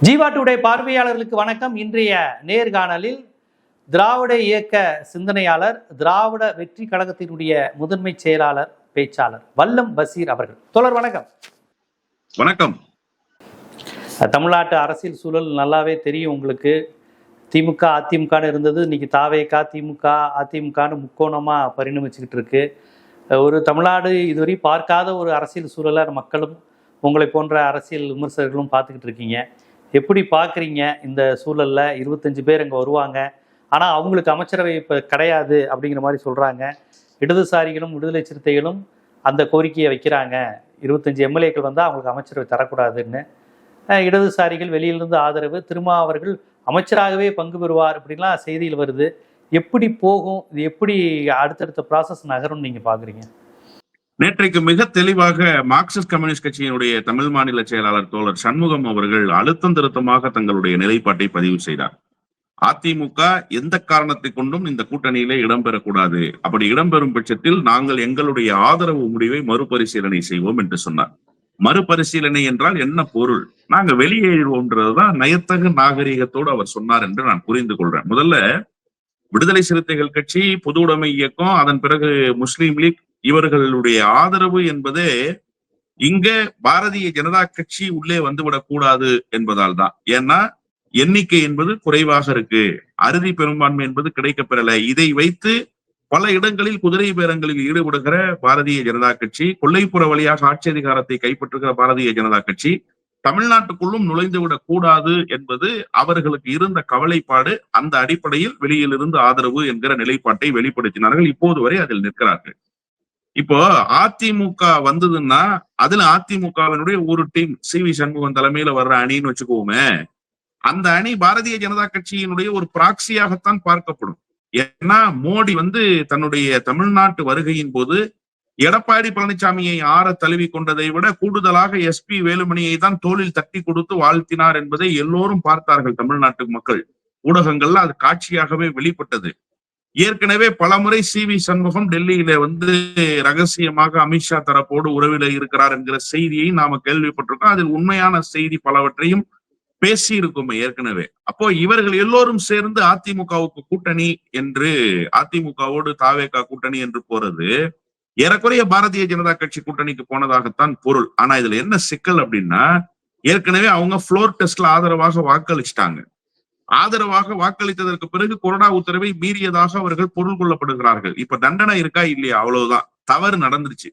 Jeeva today பார்வையாளர்களுக்கு வணக்கம். இன்றைய நேர்காணலில் திராவிட இயக்க சிந்தனையாளர், திராவிட வெற்றி கழகத்தினுடைய முதன்மை செயலாளர், பேச்சாளர் வல்லம் பசீர் அவர்கள். தோழர் வணக்கம். வணக்கம். தமிழ்நாட்டு அரசியல் சூழல் நல்லாவே தெரியும் உங்களுக்கு. திமுக அதிமுகன்னு இருந்தது, இன்னைக்கு தாவேகா திமுக அதிமுகன்னு முக்கோணமா பரிணமிச்சுக்கிட்டு இருக்கு. ஒரு தமிழ்நாடு இதுவரை பார்க்காத ஒரு அரசியல் சூழலை மக்களும் உங்களை போன்ற அரசியல் விமர்சகர்களும் பார்த்துக்கிட்டு இருக்கீங்க. எப்படி பார்க்குறீங்க இந்த சூழலில்? 25 பேர் அங்கே வருவாங்க, ஆனால் அவங்களுக்கு அமைச்சரவை இப்போ கிடையாது அப்படிங்கிற மாதிரி சொல்கிறாங்க. இடதுசாரிகளும் விடுதலை சிறுத்தைகளும் அந்த கோரிக்கையை வைக்கிறாங்க. 25 எம்எல்ஏக்கள் வந்தால் அவங்களுக்கு அமைச்சரவை தரக்கூடாதுன்னு. இடதுசாரிகள் வெளியிலிருந்து ஆதரவு, திருமாவர்கள் அமைச்சராகவே பங்கு பெறுவார் அப்படின்லாம் செய்தியில் வருது. எப்படி போகும் இது? எப்படி அடுத்தடுத்த ப்ராசஸ் நகரும்னு நீங்கள் பார்க்குறீங்க? நேற்றைக்கு மிக தெளிவாக மார்க்சிஸ்ட் கம்யூனிஸ்ட் கட்சியினுடைய தமிழ் மாநில செயலாளர் தோழர் சண்முகம் அவர்கள் அழுத்தம் திருத்தமாக தங்களுடைய நிலைப்பாட்டை பதிவு செய்தார். அதிமுக எந்த காரணத்தை கொண்டும் இந்த கூட்டணியிலே இடம்பெறக்கூடாது, அப்படி இடம்பெறும் பட்சத்தில் நாங்கள் எங்களுடைய ஆதரவு முடிவை மறுபரிசீலனை செய்வோம் என்று சொன்னார். மறுபரிசீலனை என்றால் என்ன பொருள்? நாங்க வெளியேறுவோம்ன்றதுதான் நயத்தகு நாகரிகத்தோடு அவர் சொன்னார் என்று நான் புரிந்து கொள்றேன். முதல்ல விடுதலை சிறுத்தைகள் கட்சி, பொது உடைமை இயக்கம், அதன் பிறகு முஸ்லீம் லீக், இவர்களுடைய ஆதரவு என்பது இங்க பாரதிய ஜனதா கட்சி உள்ளே வந்துவிடக் கூடாது என்பதால் தான். ஏன்னா எண்ணிக்கை என்பது குறைவாக இருக்கு, அறுதி பெரும்பான்மை என்பது கிடைக்கப்பெறல. இதை வைத்து பல இடங்களில் குதிரை பேரங்களில் ஈடுபடுகிற பாரதிய ஜனதா கட்சி, கொல்லைப்புற வழியாக ஆட்சி அதிகாரத்தை கைப்பற்றுகிற பாரதிய ஜனதா கட்சி தமிழ்நாட்டுக்குள்ளும் நுழைந்துவிடக் கூடாது என்பது அவர்களுக்கு இருந்த கவலைப்பாடு. அந்த அடிப்படையில் வெளியிலிருந்து ஆதரவு என்கிற நிலைப்பாட்டை வெளிப்படுத்தினார்கள். இப்போது வரை அதில் நிற்கிறார்கள். இப்போ அதிமுக வந்ததுன்னா அதுல அதிமுகவினுடைய ஒரு டீம் சி.வி. சண்முகம் தலைமையில வர்ற அணின்னு வச்சுக்கோமே, அந்த அணி பாரதிய ஜனதா கட்சியினுடைய ஒரு பிராக்சியாகத்தான் பார்க்கப்படும். ஏன்னா மோடி தன்னுடைய தமிழ்நாட்டு வருகையின் போது எடப்பாடி பழனிசாமியை ஆற தழுவி கொண்டதை விட கூடுதலாக எஸ்பி வேலுமணியை தான் தோளில் தட்டி கொடுத்து வாழ்த்தினார் என்பதை எல்லோரும் பார்த்தார்கள். தமிழ்நாட்டு மக்கள் ஊடகங்கள்ல அது காட்சியாகவே வெளிப்பட்டது. ஏற்கனவே பலமுறை சி.வி. சண்முகம் டெல்லியில ரகசியமாக அமித்ஷா தரப்போடு உறவில இருக்கிறார் என்கிற செய்தியை நாம கேள்விப்பட்டிருக்கோம். அதில் உண்மையான செய்தி பலவற்றையும் பேசி இருக்கும் ஏற்கனவே. அப்போ இவர்கள் எல்லோரும் சேர்ந்து அதிமுகவுக்கு கூட்டணி என்று, அதிமுகவோடு தாவேகா கூட்டணி என்று போறது ஏறக்குறைய பாரதிய ஜனதா கட்சி கூட்டணிக்கு போனதாகத்தான் பொருள். ஆனா இதுல என்ன சிக்கல் அப்படின்னா, ஏற்கனவே அவங்க ஃப்ளோர் டெஸ்ட்ல ஆதரவாக வாக்களிச்சிட்டாங்க. ஆதரவாக வாக்களித்ததற்கு பிறகு கொறடா உத்தரவை மீறியதாக அவர்கள் பொருள் கொள்ளப்படுகிறார்கள். இப்ப தண்டனை இருக்கா இல்லையா, அவ்வளவுதான். தவறு நடந்துருச்சு.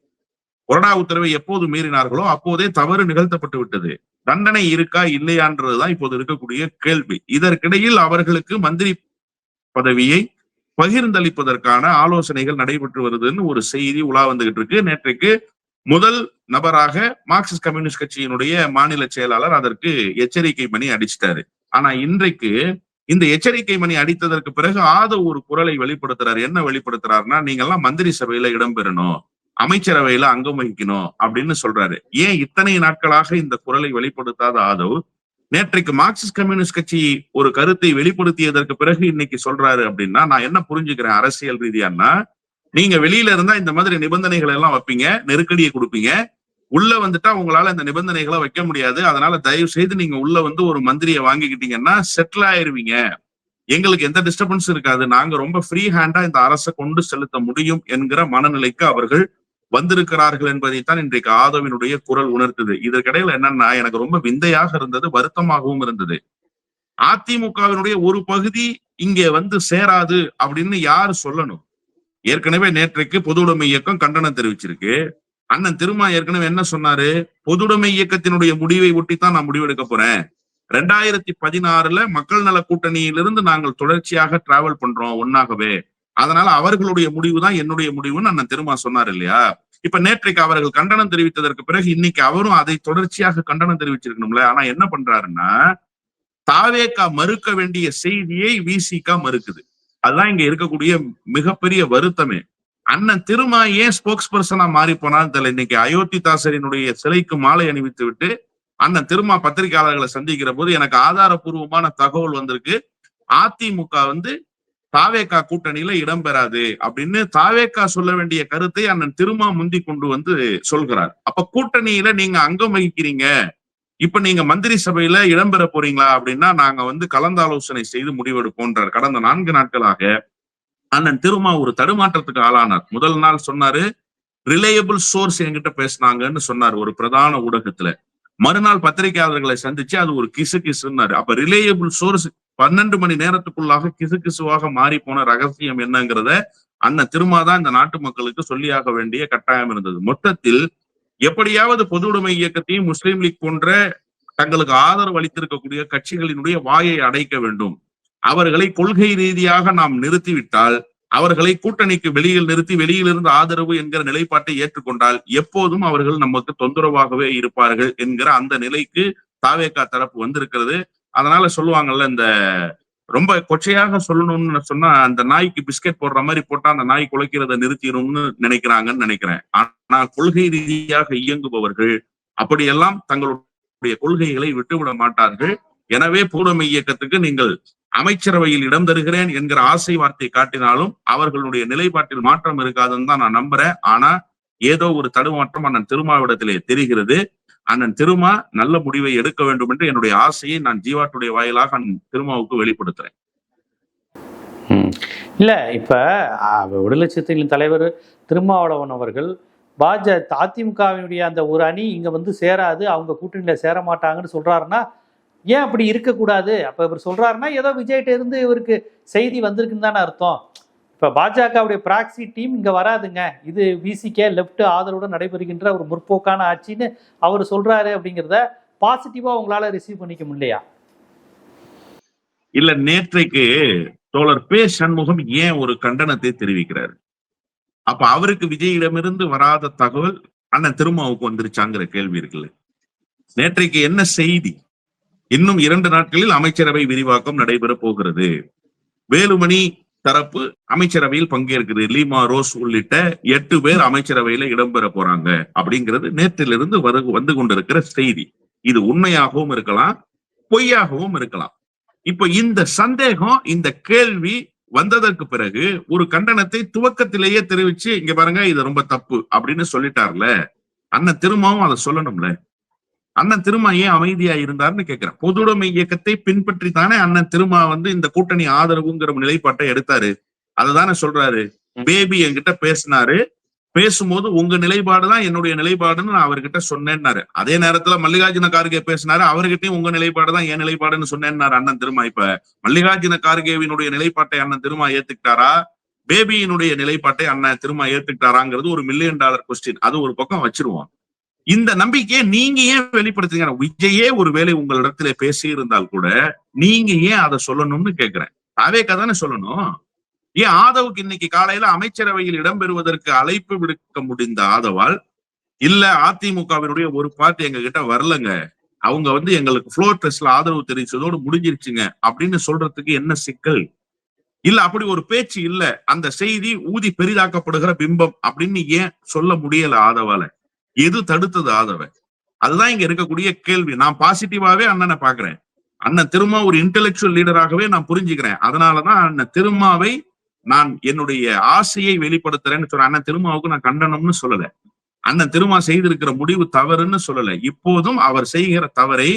கொறடா உத்தரவை எப்போது மீறினார்களோ அப்போதே தவறு நிகழ்த்தப்பட்டு விட்டது. தண்டனை இருக்கா இல்லையான்றதுதான் இப்போது இருக்கக்கூடிய கேள்வி. இதற்கிடையில் அவர்களுக்கு மந்திரி பதவியை பகிர்ந்தளிப்பதற்கான ஆலோசனைகள் நடைபெற்று வருதுன்னு ஒரு செய்தி உலா வந்துகிட்டு இருக்கு. நேற்றைக்கு முதல் நபராக மார்க்சிஸ்ட் கம்யூனிஸ்ட் கட்சியினுடைய மாநில செயலாளர் அதற்கு எச்சரிக்கை மணி அடிச்சிட்டாரு. ஆனா இன்றைக்கு இந்த எச்சரிக்கை மணி அடித்ததற்கு பிறகு ஒரு குரலை வெளிப்படுத்துறாரு. என்ன வெளிப்படுத்துறாருன்னா, நீங்க எல்லாம் மந்திரி சபையில இடம்பெறணும், அமைச்சரவையில அங்கம் வகிக்கணும் அப்படின்னு சொல்றாரு. ஏன் இத்தனை நாட்களாக இந்த குரலை வெளிப்படுத்தாத ஆதவ் நேற்றைக்கு மார்க்சிஸ்ட் கம்யூனிஸ்ட் கட்சி ஒரு கருத்தை வெளிப்படுத்தியதற்கு பிறகு இன்னைக்கு சொல்றாரு அப்படின்னா, நான் என்ன புரிஞ்சுக்கிறேன் அரசியல் ரீதியானா, நீங்க வெளியில இருந்தா இந்த மாதிரி நிபந்தனைகள் எல்லாம் வைப்பீங்க, நெருக்கடியை கொடுப்பீங்க, உள்ள வந்துட்டா உங்களால இந்த நிபந்தனைகளை வைக்க முடியாது, அதனால தயவு செய்து நீங்க உள்ள ஒரு மந்திரியை வாங்கிக்கிட்டீங்கன்னா செட்டில் ஆயிருவீங்க, எங்களுக்கு எந்த டிஸ்டர்பன்ஸ் இருக்காது, நாங்க ரொம்ப ஃப்ரீ ஹேண்டா இந்த அரசை கொண்டு செலுத்த முடியும் என்கிற மனநிலைக்கு அவர்கள் வந்திருக்கிறார்கள் என்பதைத்தான் இன்றைக்கு ஆதவினுடைய குரல் உணர்த்துது. இதற்கிடையில என்னன்னா, எனக்கு ரொம்ப விந்தையாக இருந்தது, வருத்தமாகவும் இருந்தது. அதிமுகவினுடைய ஒரு பகுதி இங்கே சேராது அப்படின்னு யாரு சொல்லணும்? ஏற்கனவே நேற்றைக்கு பொது உடைமை இயக்கம் கண்டனம் தெரிவிச்சிருக்கு. அண்ணன் திருமா ஏற்கனவே என்ன சொன்னாரு? பொது உடைமை இயக்கத்தினுடைய முடிவை ஒட்டித்தான் நான் முடிவெடுக்க போறேன். 2016 மக்கள் நல கூட்டணியிலிருந்து நாங்கள் தொடர்ச்சியாக டிராவல் பண்றோம் ஒன்னாகவே, அதனால அவர்களுடைய முடிவு தான் என்னுடைய முடிவுன்னு அண்ணன் திருமா சொன்னார் இல்லையா? இப்ப நேற்றைக்கு அவர்கள் கண்டனம் தெரிவித்ததற்கு பிறகு இன்னைக்கு அவரும் அதை தொடர்ச்சியாக கண்டனம் தெரிவிச்சிருக்கணும்ல. ஆனா என்ன பண்றாருன்னா, தாவேகா மறுக்க வேண்டிய செய்தியை விசிகா மறுக்குது. அதுதான் இங்க இருக்கக்கூடிய மிகப்பெரிய வருத்தமே. அண்ணன் திருமா ஏன் ஸ்போக்ஸ் பர்சனா மாறி போனான்னு தெரியல. இன்னைக்கு அயோத்தி தாசரினுடைய சிலைக்கு மாலை அணிவித்து விட்டு அண்ணன் திருமா பத்திரிகையாளர்களை சந்திக்கிற போது எனக்கு ஆதாரபூர்வமான தகவல் வந்திருக்கு, அதிமுக தாவேகா கூட்டணியில இடம்பெறாது அப்படின்னு தாவேகா சொல்ல வேண்டிய கருத்தை அண்ணன் திருமா முந்தி கொண்டு சொல்கிறார். அப்ப கூட்டணியில நீங்க அங்கம் வகிக்கிறீங்க, இப்ப நீங்க மந்திரி சபையில இடம்பெற போறீங்களா அப்படின்னா நாங்க கலந்தாலோசனை செய்து முடிவெடுப்போன்றார். கடந்த 4 நாட்களாக அண்ணன் திருமா ஒரு தடுமாற்றத்துக்கு ஆளானார். முதல் நாள் சொன்னாரு, ரிலையபிள் சோர்ஸ் என்கிட்ட பேசினாங்கன்னு சொன்னார் ஒரு பிரதான ஊடகத்துல. மறுநாள் பத்திரிகையாளர்களை சந்திச்சு அது ஒரு கிசு கிசுன்னாரு. அப்ப ரிலையபிள் சோர்ஸ் 12 மணி நேரத்துக்குள்ளாக கிசு கிசுவாக மாறி போன ரகசியம் என்னங்கிறத அண்ணன் திருமாதான் இந்த நாட்டு மக்களுக்கு சொல்லியாக வேண்டிய கட்டாயம் இருந்தது. மொத்தத்தில் எப்படியாவது பொது உடைமை இயக்கத்தையும் முஸ்லீம் லீக் போன்ற தங்களுக்கு ஆதரவு அளித்திருக்கக்கூடிய கட்சிகளினுடைய வாயை அடைக்க வேண்டும். அவர்களை கொள்கை ரீதியாக நாம் நிறுத்திவிட்டால், அவர்களை கூட்டணிக்கு வெளியில் நிறுத்தி வெளியிலிருந்து ஆதரவு என்கிற நிலைப்பாட்டை ஏற்றுக்கொண்டால் எப்போதும் அவர்கள் நமக்கு தொந்தரவாகவே இருப்பார்கள் என்கிற அந்த நிலைக்கு தாவேகா தரப்பு வந்திருக்கிறது. அதனால சொல்லுவாங்கல்ல, இந்த ரொம்ப கொச்சையாக சொல்லணும்னு சொன்னா அந்த நாய்க்கு பிஸ்கெட் போடுற மாதிரி போட்டா அந்த நாய் குலைக்கிறத நிறுத்திடும்னு நினைக்கிறாங்கன்னு நினைக்கிறேன். ஆனா கொள்கை ரீதியாக இயங்குபவர்கள் அப்படியெல்லாம் தங்களுடைய கொள்கைகளை விட்டுவிட மாட்டார்கள். எனவே பூடமை இயக்கத்துக்கு நீங்கள் அமைச்சரவையில் இடம் தருகிறேன் என்கிற ஆசை வார்த்தை காட்டினாலும் அவர்களுடைய நிலைப்பாட்டில் மாற்றம் இருக்காதுன்னு தான் நான் நம்புறேன். ஆனா ஏதோ ஒரு தடுமாற்றம் அண்ணன் திருமாவிடத்திலே தெரிகிறது. அண்ணன் திருமா நல்ல முடிவை எடுக்க வேண்டும் என்று என்னுடைய ஆசையை நான் ஜீவாட்டுடைய வாயிலாக அண்ணன் திருமாவுக்கு வெளிப்படுத்துறேன். இல்ல இப்ப விடுதலை சிறுத்தைகளின் தலைவர் திருமாவளவன் அவர்கள் அதிமுகவினுடைய அந்த ஒரு அணி இங்க சேராது, அவங்க கூட்டணியில சேர மாட்டாங்கன்னு சொல்றாருன்னா ஏன் அப்படி இருக்கக்கூடாது? அப்ப இவர் சொல்றாருன்னா ஏதோ விஜய்கிட்ட இருந்து இவருக்கு செய்தி வந்திருக்குன்னு தானே அர்த்தம். இப்ப பாஜகவுடைய பிராக்சி டீம் இங்க வராதுங்க, இது விசிகே லெப்ட் ஆதரவுடன் நடைபெறுகின்ற ஒரு முற்போக்கான ஆட்சின்னு அவர் சொல்றாரு அப்படிங்கிறத பாசிட்டிவா உங்களால ரிசீவ் பண்ணிக்க முடியலையா? இல்ல, நேற்றைக்கு தோழர் பே சண்முகம் ஏன் ஒரு கண்டனத்தை தெரிவிக்கிறார்? அப்ப அவருக்கு விஜயிடமிருந்து வராத தகவல் அண்ணன் திருமாவுக்கு வந்துருச்சாங்கிற கேள்வி இருக்குல்ல. நேற்றைக்கு என்ன செய்தி? இன்னும் 2 நாட்களில் அமைச்சரவை விரிவாக்கம் நடைபெற போகிறது. வேலுமணி தரப்பு அமைச்சரவையில் பங்கேற்கிறது. லீமா ரோஸ் உள்ளிட்ட 8 பேர் அமைச்சரவையில இடம்பெற போறாங்க அப்படிங்கிறது நேற்றிலிருந்து வந்து கொண்டிருக்கிற செய்தி. இது உண்மையாகவும் இருக்கலாம், பொய்யாகவும் இருக்கலாம். இப்ப இந்த சந்தேகம், இந்த கேள்வி வந்ததற்கு பிறகு ஒரு கண்டனத்தை துவக்கத்திலேயே தெரிவிச்சு, இங்க பாருங்க இது ரொம்ப தப்பு அப்படின்னு சொல்லிட்டார்ல, அண்ணன் திருமாவும் அதை சொல்லணும்ல. அண்ணன் திருமா ஏன் அமைதியா இருந்தாருன்னு கேட்கிறேன். பொதுவுடைமை இயக்கத்தை பின்பற்றி தானே அண்ணன் திருமா இந்த கூட்டணி ஆதரவுங்கிற நிலைப்பாட்டை எடுத்தாரு. அததானே சொல்றாரு. பேபி என்கிட்ட பேசினாரு, பேசும்போது உங்க நிலைப்பாடுதான் என்னுடைய நிலைப்பாடுன்னு நான் அவர்கிட்ட சொன்னேன்னாரு. அதே நேரத்துல மல்லிகார்ஜுன கார்கே பேசினாரு, அவர்கிட்டயும் உங்க நிலைப்பாடுதான் என் நிலைப்பாடுன்னு சொன்னேன்னாரு அண்ணன் திருமா. இப்ப மல்லிகார்ஜுன கார்கேவினுடைய நிலைப்பாட்டை அண்ணன் திருமா ஏத்துக்கிட்டாரா, பேபியினுடைய நிலைப்பாட்டை அண்ணன் திருமா ஏத்துக்கிட்டாராங்கிறது ஒரு $1 மில்லியன் கொஸ்டின். அது ஒரு பக்கம் வச்சிருவோம். இந்த நம்பிக்கையை நீங்க ஏன் வெளிப்படுத்துங்க? விஜயே ஒருவேளை உங்களிடத்துல பேசி இருந்தால் கூட நீங்க ஏன் அதை சொல்லணும்னு கேட்கிறேன். தாவேகா தானே சொல்லணும். ஏன் ஆதவுக்கு இன்னைக்கு காலையில அமைச்சரவையில் இடம்பெறுவதற்கு அழைப்பு விடுக்க முடிந்த ஆதவால், இல்ல அதிமுகவினுடைய ஒரு பார்ட்டி எங்க கிட்ட வரலங்க, அவங்க எங்களுக்கு ஃப்ளோர் டெஸ்ட்ல ஆதரவு தெரிவிச்சதோடு முடிஞ்சிருச்சுங்க அப்படின்னு சொல்றதுக்கு என்ன சிக்கல்? இல்ல அப்படி ஒரு பேச்சு இல்ல, அந்த செய்தி ஊதி பெரிதாக்கப்படுகிற பிம்பம் அப்படின்னு ஏன் சொல்ல முடியல ஆதவால? எது தடுத்தது ஆதவ? அதுதான் இங்க இருக்கக்கூடிய கேள்வி. நான் பாசிட்டிவாவே அண்ணனை பாக்குறேன். அண்ணன் திருமா ஒரு இன்டெலெக்சுவல் லீடராகவே நான் புரிஞ்சுக்கிறேன். அதனாலதான் அண்ணன் திருமாவை நான் என்னுடைய ஆசையை வெளிப்படுத்துறேன்னு சொல்றேன். அண்ணன் திருமாவுக்கு நான் கண்டனம்னு சொல்லல, அண்ணன் திருமா செய்திருக்கிற முடிவு தவறுன்னு சொல்லல. இப்போதும் அவர் செய்கிற தவறை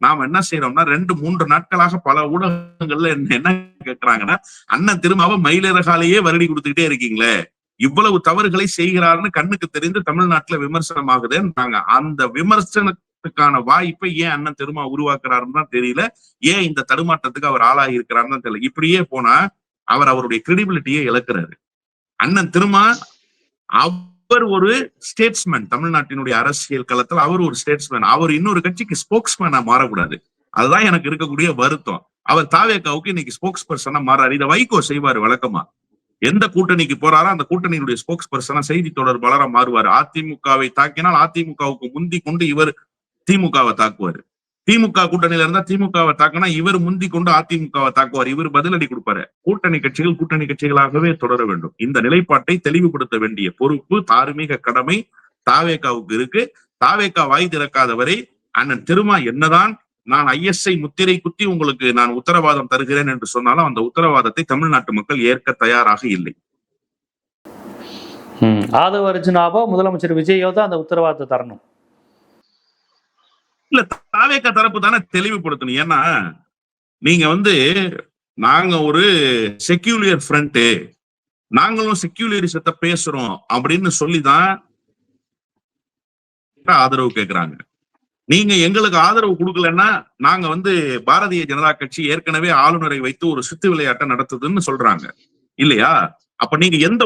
நாம் என்ன செய்யறோம்னா, 2-3 நாட்களாக பல ஊடகங்கள்ல என்ன கேட்கிறாங்கன்னா, அண்ணன் திருமாவை மயிலிறகாலேயே வருடி கொடுத்துக்கிட்டே இருக்கீங்களே, இவ்வளவு தவறுகளை செய்கிறாருன்னு கண்ணுக்கு தெரிந்து தமிழ்நாட்டுல விமர்சனம் ஆகுதுன்னாங்க. அந்த விமர்சனத்துக்கான வாய்ப்பை ஏன் அண்ணன் திருமா உருவாக்குறாருன்னு தான் தெரியல. ஏன் இந்த தடுமாற்றத்துக்கு அவர் ஆளாகி இருக்கிறாருன்னு தான் தெரியல. இப்படியே போனா அவர் அவருடைய கிரெடிபிலிட்டியை இழக்கிறாரு. அண்ணன் திருமா அவர் ஒரு ஸ்டேட்ஸ்மேன், தமிழ்நாட்டினுடைய அரசியல் களத்தில் அவர் ஒரு ஸ்டேட்ஸ்மேன். அவர் இன்னொரு கட்சிக்கு ஸ்போக்ஸ்மேனா மாறக்கூடாது. அதுதான் எனக்கு இருக்கக்கூடிய வருத்தம். அவர் தாவேகாவுக்கு இன்னைக்கு ஸ்போக்ஸ் பர்சனா மாறாரு. இதை வைகோ செய்வாரு வழக்கமா. எந்த கூட்டணிக்கு போறாரோ அந்த கூட்டணியுடைய ஸ்போக்ஸ் பர்சனா, செய்தி தொடர்பாளரா மாறுவாரு. அதிமுகவை தாக்கினால் அதிமுகவுக்கு முந்தி கொண்டு இவர் திமுகவை தாக்குவாரு. திமுக கூட்டணியில இருந்தா திமுகவை தாக்கினா இவர் முந்தி கொண்டு அதிமுகவை தாக்குவார். இவர் பதிலடி கொடுப்பாரு. கூட்டணி கட்சிகளாகவே தொடர வேண்டும். இந்த நிலைப்பாட்டை தெளிவுபடுத்த வேண்டிய பொறுப்பு, தார்மீக கடமை தாவேகாவுக்கு இருக்கு. தாவேகா வாய் திறக்காதவரை அண்ணன் திருமா என்னதான் நான் ISI முத்திரை குத்தி உங்களுக்கு நான் உத்தரவாதம் தருகிறேன் என்று சொன்னாலும் அந்த உத்தரவாதத்தை தமிழ்நாட்டு மக்கள் ஏற்க தயாராக இல்லை. ஆதவ அர்ஜுனாவோ முதலமைச்சர் விஜயோ தான் அந்த உத்தரவாதத்தை தரணும். இல்ல, தாவேகா தரப்பு தானே தெளிவுபடுத்தணும். ஏன்னா நீங்க நாங்க ஒரு செக்யூலியர் ஃப்ரண்ட், நாங்களும் செக்யூலரிசத்தை பேசுறோம் அப்படின்னு சொல்லிதான் ஆதரவு கேட்கிறாங்க. நீங்க எங்களுக்கு ஆதரவு கொடுக்கலன்னா நாங்க பாரதிய ஜனதா கட்சி ஏற்கனவே ஆளுநரை வைத்து ஒரு சித்து விளையாட்டை நடத்துதுன்னு சொல்றாங்க இல்லையா? அப்ப நீங்க எந்த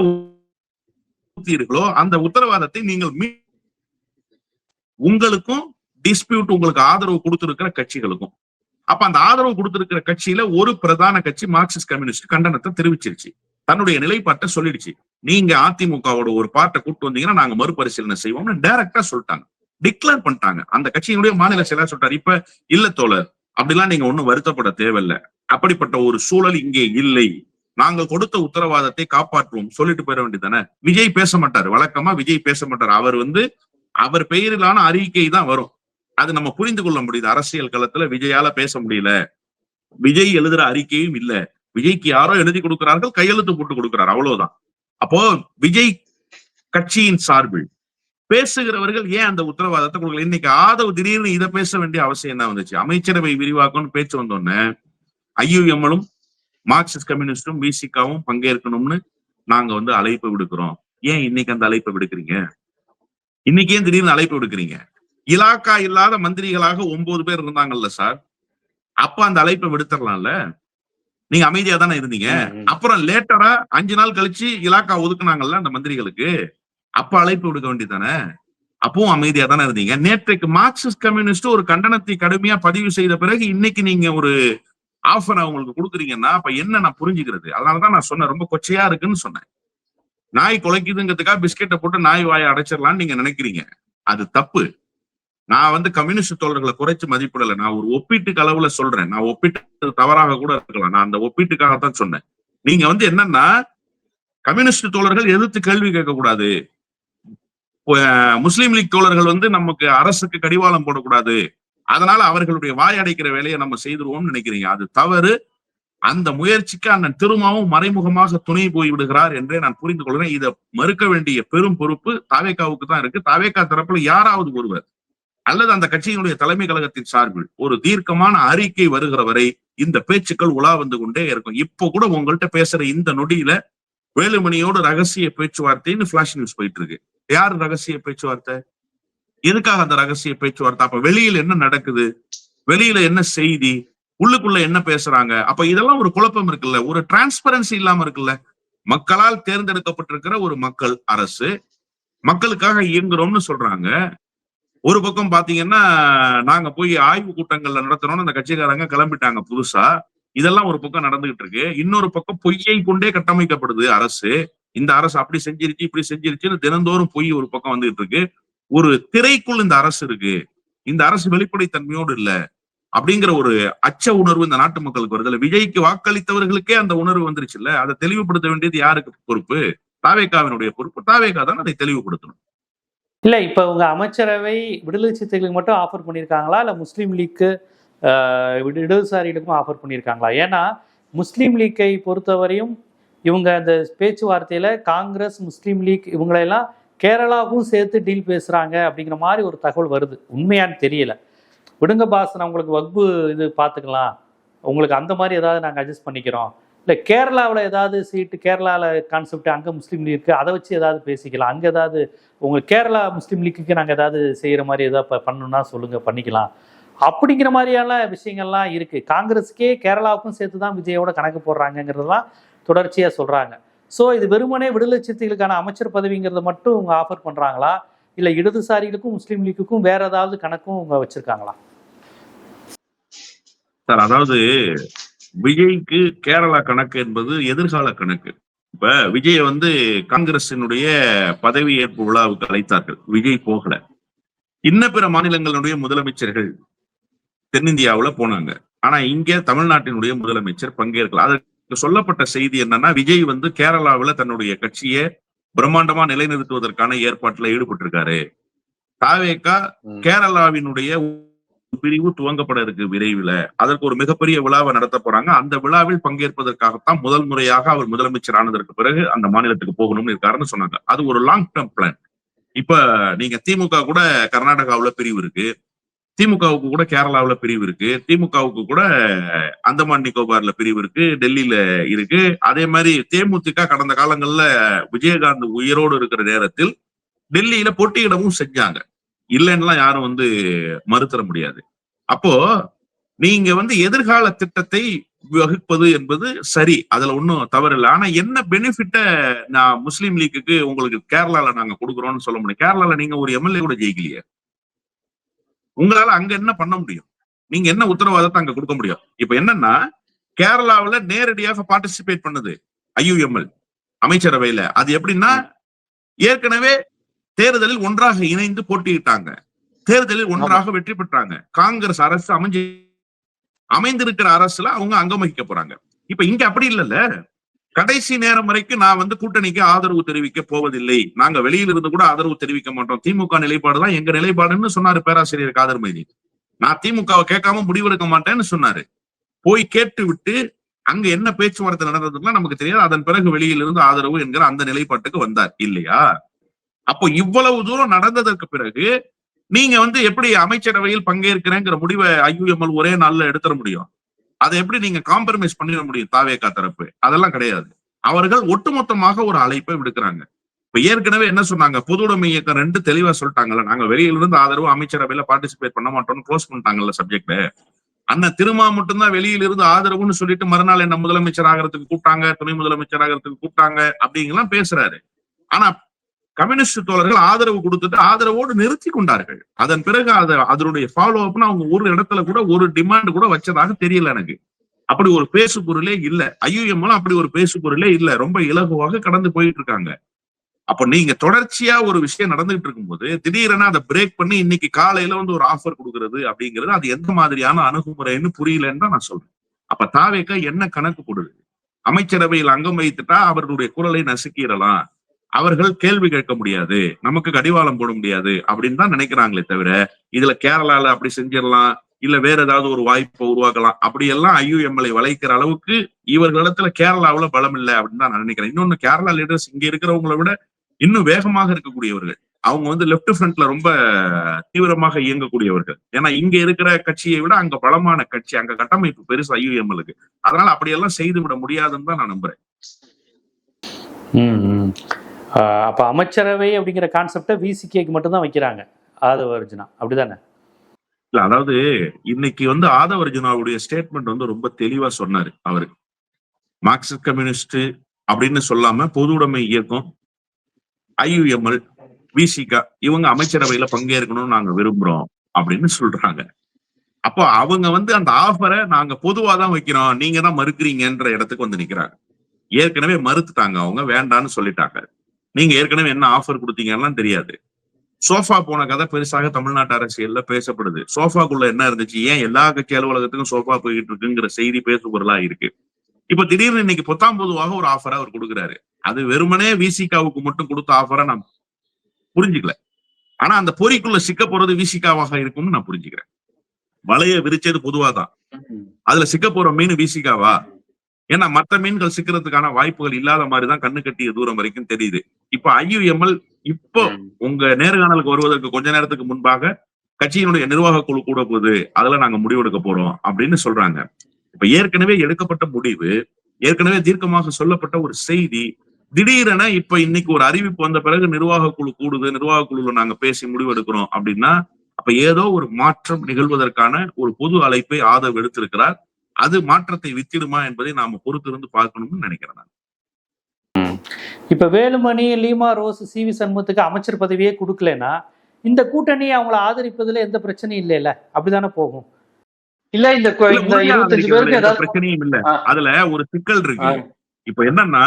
ஊத்தீர்களோ அந்த உத்தரவாதத்தை நீங்கள் உங்களுக்கும் டிஸ்பியூட், உங்களுக்கு ஆதரவு கொடுத்திருக்கிற கட்சிகளுக்கும். அப்ப அந்த ஆதரவு கொடுத்திருக்கிற கட்சியில ஒரு பிரதான கட்சி மார்க்சிஸ்ட் கம்யூனிஸ்ட் கண்டனத்தை தெரிவிச்சிருச்சு, தன்னுடைய நிலைப்பாட்டை சொல்லிடுச்சு. நீங்க அதிமுகவோட ஒரு பார்ட்டை கூட்டு வந்தீங்கன்னா நாங்க மறுபரிசீலனை செய்வோம்னு டைரக்டா சொல்லிட்டாங்க, டிக்ளேர் பண்ணிட்டாங்க. அந்த கட்சியினுடைய மாநில செயலர் சொல்றாரு, இப்ப இல்ல தோழர், அப்படிலாம் நீங்க ஒண்ணும் வருத்தப்பட தேவையில்லை, அப்படிப்பட்ட ஒரு சூழல் இங்கே இல்லை, நாங்க கொடுத்த உத்தரவாதத்தை காப்பாற்றுவோம் சொல்லிட்டு போயிட வேண்டியதானே. விஜய் பேச மாட்டாரு, வழக்கமா விஜய் பேச மாட்டாரு. அவர் பெயரிலான அறிக்கை தான் வரும். அது நம்ம புரிந்து கொள்ள முடியுது. அரசியல் களத்துல விஜயால பேச முடியல, விஜய் எழுதுற அறிக்கையும் இல்ல, விஜய்க்கு யாரோ எழுதி கொடுக்கிறார்கள், கையெழுத்து போட்டு கொடுக்கிறார், அவ்வளவுதான். அப்போ விஜய் கட்சியின் சார்பில் பேசுகிறவர்கள் ஏன் அந்த உத்தரவாதத்தை கொடுக்கல? இன்னைக்கு ஆதவ் திடீர்னு இதை பேச வேண்டிய அவசியம் என்ன வந்துச்சு? அமைச்சரவை விரிவாக்கம்னு பேச்சு வந்தோடனே ஐயுஎம்எலும் மார்க்சிஸ்ட் கம்யூனிஸ்டும் விசிகாவும் பங்கேற்கணும்னு நாங்க அழைப்பு விடுக்கிறோம். ஏன் இன்னைக்கு அந்த அழைப்பை விடுக்கிறீங்க? இன்னைக்கு ஏன் திடீர்னு அழைப்பு விடுக்கிறீங்க? இலாக்கா இல்லாத மந்திரிகளாக 9 பேர் இருந்தாங்கல்ல சார், அப்ப அந்த அழைப்பை விடுத்துடலாம்ல. நீங்க அமைதியா தானே இருந்தீங்க. அப்புறம் லேட்டரா 5 நாள் கழிச்சு இலாக்கா ஒதுக்குனாங்கல்ல அந்த மந்திரிகளுக்கு, அப்ப அழைப்பு விடுக்க வேண்டியதானே. அப்பவும் அமைதியா தானே இருந்தீங்க. நேற்றைக்கு மார்க்சிஸ்ட் கம்யூனிஸ்ட் ஒரு கண்டனத்தை கடுமையா பதிவு செய்த பிறகு இன்னைக்கு நீங்க ஒரு ஆஃபர் அவங்களுக்கு கொடுக்குறீங்கன்னா அப்ப என்ன நான் புரிஞ்சுக்கிறது? அதனாலதான் நான் சொன்னேன், ரொம்ப கொச்சையா இருக்குன்னு சொன்னேன். நாய் குலைக்குதுங்கிறதுக்காக பிஸ்கெட்டை போட்டு நாய் வாயை அடைச்சிடலாம்னு நீங்க நினைக்கிறீங்க, அது தப்பு. நான் கம்யூனிஸ்ட் தோழர்களை குறைச்சு மதிப்பிடல, நான் ஒரு ஒப்பீட்டுக்கு அளவுல சொல்றேன். நான் ஒப்பீட்டு தவறாக கூட இருக்கலாம், நான் அந்த ஒப்பீட்டுக்காகத்தான் சொன்னேன். நீங்க என்னன்னா கம்யூனிஸ்ட் தோழர்கள் எதிர்த்து கேள்வி கேட்கக்கூடாது, முஸ்லீம் லீக் தோழர்கள் நமக்கு அரசுக்கு கடிவாளம் போடக்கூடாது, அதனால அவர்களுடைய வாய் அடைக்கிற வேலையை நம்ம செய்திருவோம்னு நினைக்கிறீங்க. அது தவறு. அந்த முயற்சிக்கு அண்ணன் திருமாவும் மறைமுகமாக துணை போய் விடுகிறார் என்றே நான் புரிந்து கொள்கிறேன். இதை மறுக்க வேண்டிய பெரும் பொறுப்பு தாவேகாவுக்கு தான் இருக்கு. தாவேகா தரப்புல யாராவது ஒருவர் அல்லது அந்த கட்சியினுடைய தலைமை கழகத்தின் சார்பில் ஒரு தீர்க்கமான அறிக்கை வருகிற வரை இந்த பேச்சுக்கள் உலா வந்து கொண்டே இருக்கும். இப்போ கூட உங்கள்கிட்ட பேசுற இந்த நொடியில வேலுமணியோட ரகசிய பேச்சுவார்த்தைன்னு பிளாஷ் நியூஸ் போயிட்டு இருக்கு. யாரு ரகசிய பேச்சுவார்த்தை? எதுக்காக அந்த ரகசிய பேச்சுவார்த்தை? அப்ப வெளியில என்ன நடக்குது, வெளியில என்ன செய்தி, உள்ளுக்குள்ள என்ன பேசுறாங்க? அப்ப இதெல்லாம் ஒரு குழப்பம் இருக்குல்ல, ஒரு டிரான்ஸ்பரன்சி இல்லாம இருக்குல்ல. மக்களால் தேர்ந்தெடுக்கப்பட்டிருக்கிற ஒரு மக்கள் அரசு, மக்களுக்காக இயங்குறோம்னு சொல்றாங்க. ஒரு பக்கம் பாத்தீங்கன்னா நாங்க போய் ஆய்வு கூட்டங்கள்ல நடத்துறோம்னு அந்த கட்சிக்காரங்க கிளம்பிட்டாங்க புதுசா. இதெல்லாம் ஒரு பக்கம் நடந்துகிட்டு இருக்கு. இன்னொரு பக்கம் பொய்யை கொண்டே கட்டமைக்கப்படுது அரசு. இந்த அரசு அப்படி செஞ்சிருச்சு இப்படி செஞ்சிருச்சுன்னு தினந்தோறும் பொய் ஒரு பக்கம் வந்துகிட்டு இருக்கு. ஒரு திரைக்குள் இந்த அரசு இருக்கு, இந்த அரசு வெளிப்படைத்தன்மையோடு இல்ல அப்படிங்கிற ஒரு அச்ச உணர்வு இந்த நாட்டு மக்களுக்கு வருது. விஜய்க்கு வாக்களித்தவர்களுக்கே அந்த உணர்வு வந்துருச்சு இல்ல. அதை தெளிவுபடுத்த வேண்டியது யாருக்கு பொறுப்பு? தாவேகாவினுடைய பொறுப்பு. தாவேகா தான் அதை தெளிவுபடுத்தணும். இல்ல இப்ப உங்க அமைச்சரவை விடுதலை சிறுத்தைகளுக்கு மட்டும் ஆஃபர் பண்ணியிருக்காங்களா, இல்ல முஸ்லீம் லீக்கு இடதுசாரிகளுக்கும் ஆஃபர் பண்ணியிருக்காங்களா? ஏன்னா முஸ்லீம் லீக்கை பொறுத்தவரையும் இவங்க அந்த பேச்சுவார்த்தையில காங்கிரஸ், முஸ்லீம் லீக் இவங்களெல்லாம் கேரளாவும் சேர்த்து டீல் பேசுறாங்க அப்படிங்கிற மாதிரி ஒரு தகவல் வருது. உண்மையான்னு தெரியல. விடுங்க பாஸ், நான் உங்களுக்கு வக்பு இது பார்த்துக்கலாம், உங்களுக்கு அந்த மாதிரி ஏதாவது நாங்கள் அட்ஜஸ்ட் பண்ணிக்கிறோம், இல்லை கேரளாவில் ஏதாவது சீட்டு, கேரளாவில் கான்செப்ட் அங்கே முஸ்லீம் லீக்கு அதை வச்சு ஏதாவது பேசிக்கலாம், அங்கே ஏதாவது உங்களுக்கு கேரளா முஸ்லீம் லீக்குக்கு நாங்கள் ஏதாவது செய்கிற மாதிரி ஏதாவது பண்ணணும்னா சொல்லுங்கள் பண்ணிக்கலாம் அப்படிங்கிற மாதிரியான விஷயங்கள்லாம் இருக்குது. காங்கிரஸுக்கே கேரளாவுக்கும் சேர்த்து தான் விஜயோட கணக்கு போடுறாங்கங்கிறதுலாம் தொடர்ச்சியாக சொல்கிறாங்க. ஸோ இது வெறுமனே விடுதலை சிறுத்தைகளுக்கான அமைச்சர் பதவிங்கிறத மட்டும் அவங்க ஆஃபர் பண்ணுறாங்களா, இல்லை இடதுசாரிகளுக்கும் முஸ்லீம் லீக்குக்கும் வேற ஏதாவது கணக்கும் அவங்க வச்சிருக்காங்களா? சார், அதாவது விஜய்க்கு கேரளா கணக்கு என்பது எதிர்கால கணக்கு. இப்ப விஜய் காங்கிரசினுடைய பதவி ஏற்பு விழாவுக்கு அழைத்தார்கள், விஜய் போகல. இன்ன பிற மாநிலங்களுடைய முதலமைச்சர்கள் தென்னிந்தியாவுல போனாங்க. ஆனா இங்க தமிழ்நாட்டினுடைய முதலமைச்சர் பங்கேற்கல. அதற்கு சொல்லப்பட்ட செய்தி என்னன்னா, விஜய் கேரளாவில் தன்னுடைய கட்சியை பிரம்மாண்டமா நிலைநிறுத்துவதற்கான ஏற்பாட்டுல ஈடுபட்டு இருக்காரு. தாவேகா கேரளாவினுடைய பிரிவு துவங்கப்பட இருக்கு விரைவில், அதற்கு ஒரு மிகப்பெரிய விழாவை நடத்த போறாங்க. அந்த விழாவில் பங்கேற்பதற்காகத்தான் முதல் முறையாக அவர் முதலமைச்சர் ஆனதற்கு பிறகு அந்த மாநிலத்துக்கு போகணும்னு இருக்காருன்னு சொன்னாங்க. அது ஒரு லாங் டேர்ம் பிளான். இப்ப நீங்க திமுக கூட கர்நாடகாவுல பிரிவு இருக்கு, திமுகவுக்கு கூட கேரளாவுல பிரிவு இருக்கு, திமுகவுக்கு கூட அந்தமான் நிக்கோபார்ல பிரிவு இருக்கு, டெல்லியில இருக்கு. அதே மாதிரி தேமுதிக கடந்த காலங்கள்ல விஜயகாந்த் உயிரோடு இருக்கிற நேரத்தில் டெல்லியில போட்டியிடவும் செஞ்சாங்க. இல்லைன்னா யாரும் மறுத்தர முடியாது. அப்போ நீங்க எதிர்கால திட்டத்தை வகுப்பது என்பது சரி, அதுல ஒன்னும் தவறு இல்லை. ஆனா என்ன பெனிஃபிட்ட நான் முஸ்லீம் லீக்குக்கு உங்களுக்கு கேரளால நாங்க கொடுக்குறோம்னு சொல்ல முடியும்? கேரளால நீங்க ஒரு எம்எல்ஏ கூட ஜெயிக்கலையே, உங்களால அங்க என்ன பண்ண முடியும்? நீங்க என்ன உத்தரவாதத்தை அங்க கொடுக்க முடியும்? இப்ப என்னன்னா, கேரளாவுல நேரடியாக பார்ட்டிசிபேட் பண்ணுது ஐயுஎம்எல் அமைச்சரவையில. அது எப்படின்னா, ஏற்கனவே தேர்தலில் ஒன்றாக இணைந்து போட்டியிட்டாங்க, தேர்தலில் ஒன்றாக வெற்றி பெற்றாங்க. காங்கிரஸ் அரசு அமைந்திருக்கிற அரசுல அவங்க அங்கம் வகிக்க போறாங்க. இப்ப இங்க அப்படி இல்லல்ல. கடைசி நேரம் வரைக்கும் நான் கூட்டணிக்கு ஆதரவு தெரிவிக்க போவதில்லை, நாங்க வெளியிலிருந்து கூட ஆதரவு தெரிவிக்க மாட்டோம், திமுக நிலைப்பாடுதான் எங்க நிலைப்பாடுன்னு சொன்னாரு பேராசிரியர் காதர் மைதி. நான் திமுகவை கேட்காம முடிவெடுக்க மாட்டேன்னு சொன்னாரு. போய் கேட்டு விட்டு அங்க என்ன பேச்சுவார்த்தை நடந்ததுன்னா நமக்கு தெரியாது. அதன் பிறகு வெளியிலிருந்து ஆதரவு என்கிற அந்த நிலைப்பாட்டுக்கு வந்தார் இல்லையா? அப்போ இவ்வளவு தூரம் நடந்ததற்கு பிறகு நீங்க எப்படி அமைச்சரவையில் பங்கேற்கிறேங்கிற முடிவை ஐயுஎம்எல் ஒரே நாள்ல எடுத்துட முடியும்? அதை எப்படி நீங்க காம்ப்ரமைஸ் பண்ணிட முடியும் தாவேகா தரப்பு? அதெல்லாம் கிடையாது. அவர்கள் ஒட்டுமொத்தமாக ஒரு அழைப்பை விடுக்கிறாங்க. இப்ப ஏற்கனவே என்ன சொன்னாங்க, பொதுவுடைமை இயக்கம் 2 தெளிவா சொல்லிட்டாங்கல்ல, நாங்க வெளியிலிருந்து ஆதரவு அமைச்சரவையில பார்ட்டிசிபேட் பண்ண மாட்டோம்னு க்ளோஸ் பண்ணிட்டாங்கல்ல சப்ஜெக்ட். அண்ணன் திருமா மட்டும்தான் வெளியிலிருந்து ஆதரவுன்னு சொல்லிட்டு மறுநாள் என்ன முதலமைச்சர் ஆகிறதுக்கு கூப்பிட்டாங்க, துணை முதலமைச்சர் ஆகிறதுக்கு கூப்பிட்டாங்க அப்படிங்கலாம் பேசுறாரு. ஆனா கம்யூனிஸ்ட் தோழர்கள் ஆதரவு கொடுத்துட்டு ஆதரவோடு நிறுத்தி கொண்டார்கள். அதன் பிறகு அதனுடைய ஃபாலோ அப்னு அவங்க ஒரு இடத்துல கூட ஒரு டிமாண்ட் கூட வச்சதாக தெரியல எனக்கு. அப்படி ஒரு பேசு பொருளே இல்ல. ஐயுஎம்எல் அப்படி ஒரு பேசு பொருளே இல்ல. ரொம்ப இலகுவாக கடந்து போயிட்டு இருக்காங்க. அப்ப நீங்க தொடர்ச்சியா ஒரு விஷயம் நடந்துகிட்டு இருக்கும்போது திடீரென அதை பிரேக் பண்ணி இன்னைக்கு காலையில ஒரு ஆஃபர் கொடுக்கறது அப்படிங்கிறது அது எந்த மாதிரியான அணுகுமுறைன்னு புரியலன்னு தான் நான் சொல்றேன். அப்ப தாவேகா என்ன கணக்கு கொடுது? அமைச்சரவையில் அங்கம் வைத்துட்டா அவர்களுடைய குரலை நசுக்கிடலாம், அவர்கள் கேள்வி கேட்க முடியாது, நமக்கு கடிவாளம் போட முடியாது அப்படின்னு தான் நினைக்கிறாங்களே தவிர, இதுல கேரளால அப்படி செஞ்சிடலாம், இல்ல வேற ஏதாவது ஒரு வாய்ப்பை உருவாக்கலாம் அப்படியெல்லாம் ஐயுஎம்எல்ஐ வளைக்கிற அளவுக்கு இவர்களிடத்துல கேரளாவுல பலம் இல்லை அப்படின்னு தான் நான் நினைக்கிறேன். இன்னொன்னு, கேரளா லீடர்ஸ் இங்க இருக்கிறவங்களை விட இன்னும் வேகமாக இருக்கக்கூடியவர்கள். அவங்க லெப்ட் ஃப்ரண்ட்ல ரொம்ப தீவிரமாக இயங்கக்கூடியவர்கள். ஏன்னா இங்க இருக்கிற கட்சியை விட அங்க பலமான கட்சி, அங்க கட்டமைப்பு பெருசு ஐயுஎம்எல்க்கு. அதனால அப்படியெல்லாம் செய்து விட முடியாதுன்னு தான் நான் நம்புறேன். அப்ப அமைச்சரவை அப்படிங்கிற கான்செப்டை விசிகேக்கு மட்டும்தான் வைக்கிறாங்க ஆதவ அர்ஜுனா, அப்படிதானே? இல்ல, அதாவது இன்னைக்கு ஆதவ அர்ஜுனாவுடைய ஸ்டேட்மெண்ட் ரொம்ப தெளிவா சொன்னாரு. அவரு மார்க்சிஸ்ட் கம்யூனிஸ்ட் அப்படின்னு சொல்லாம பொதுவுடைமை இயக்கம், ஐயுஎம்எல், விசிகா இவங்க அமைச்சரவையில பங்கேற்கணும்னு நாங்க விரும்புறோம் அப்படின்னு சொல்றாங்க. அப்போ அவங்க அந்த ஆஃபரை நாங்க பொதுவாதான் வைக்கிறோம், நீங்க தான் மறுக்கிறீங்கன்ற இடத்துக்கு நிக்கிறாங்க. ஏற்கனவே மறுத்துட்டாங்க, அவங்க வேண்டான்னு சொல்லிட்டாங்க. நீங்க ஏற்கனவே என்ன ஆஃபர் கொடுத்தீங்கன்னா தெரியாது. சோஃபா போன கதை பெருசாக தமிழ்நாட்டு அரசியல்ல பேசப்படுது. சோஃபாக்குள்ள என்ன இருந்துச்சு, ஏன் எல்லா கட்சி அலுவலகத்துக்கும் சோஃபா போயிட்டு இருக்குங்கிற செய்தி பேசு பொருளா இருக்கு. இப்ப திடீர்னு இன்னைக்கு பொத்தாம் பொதுவாக ஒரு ஆஃபரா அவர் கொடுக்குறாரு. அது வெறுமனே விசிகாவுக்கு மட்டும் கொடுத்த ஆஃபரா நான் புரிஞ்சுக்கல. ஆனா அந்த பொறிக்குள்ள சிக்க போறது விசிகாவாக இருக்கும்னு நான் புரிஞ்சுக்கிறேன். வலைய விரிச்சது பொதுவாதான், அதுல சிக்க போற மீன் விசிகாவா? ஏன்னா மற்ற மீன்கள் சிக்கிறதுக்கான வாய்ப்புகள் இல்லாத மாதிரிதான் கண்ணு கட்டிய தூரம் வரைக்கும் தெரியுது. இப்ப ஐயுஎம்எல் இப்போ உங்க நேர்காணலுக்கு வருவதற்கு கொஞ்ச நேரத்துக்கு முன்பாக கட்சியினுடைய நிர்வாக குழு கூட போகுது, அதுல நாங்க முடிவெடுக்க போறோம் அப்படின்னு சொல்றாங்க. இப்ப ஏற்கனவே எடுக்கப்பட்ட முடிவு, ஏற்கனவே தீர்க்கமாக சொல்லப்பட்ட ஒரு செய்தி, திடீரென இப்ப இன்னைக்கு ஒரு அறிவிப்பு வந்த பிறகு நிர்வாக குழு கூடுது, நிர்வாக குழுல நாங்க பேசி முடிவெடுக்கிறோம் அப்படின்னா அப்ப ஏதோ ஒரு மாற்றம் நிகழ்வதற்கான ஒரு பொது அழைப்பை ஆதவ் எடுத்திருக்கிறார். அது மாற்றத்தை வித்திடுமா என்பதை நாம பொறுத்திருந்து பார்க்கணும்னு நினைக்கிறேன். இப்ப வேலுமணி, லீமா ரோஸ், சிவி சண்முகத்துக்கு அமைச்சர் பதவியே கொடுக்கலன்னா இந்த கூட்டணியை அவங்களை ஆதரிப்பதுல எந்த பிரச்சனையும் இல்லைல்ல, அப்படித்தானே போகும்? இல்ல இந்த 25 பேருக்கு ஏதாவது பிரச்சனையும் இல்ல. அதுல ஒரு சிக்கல் இருக்கு. இப்ப என்னன்னா,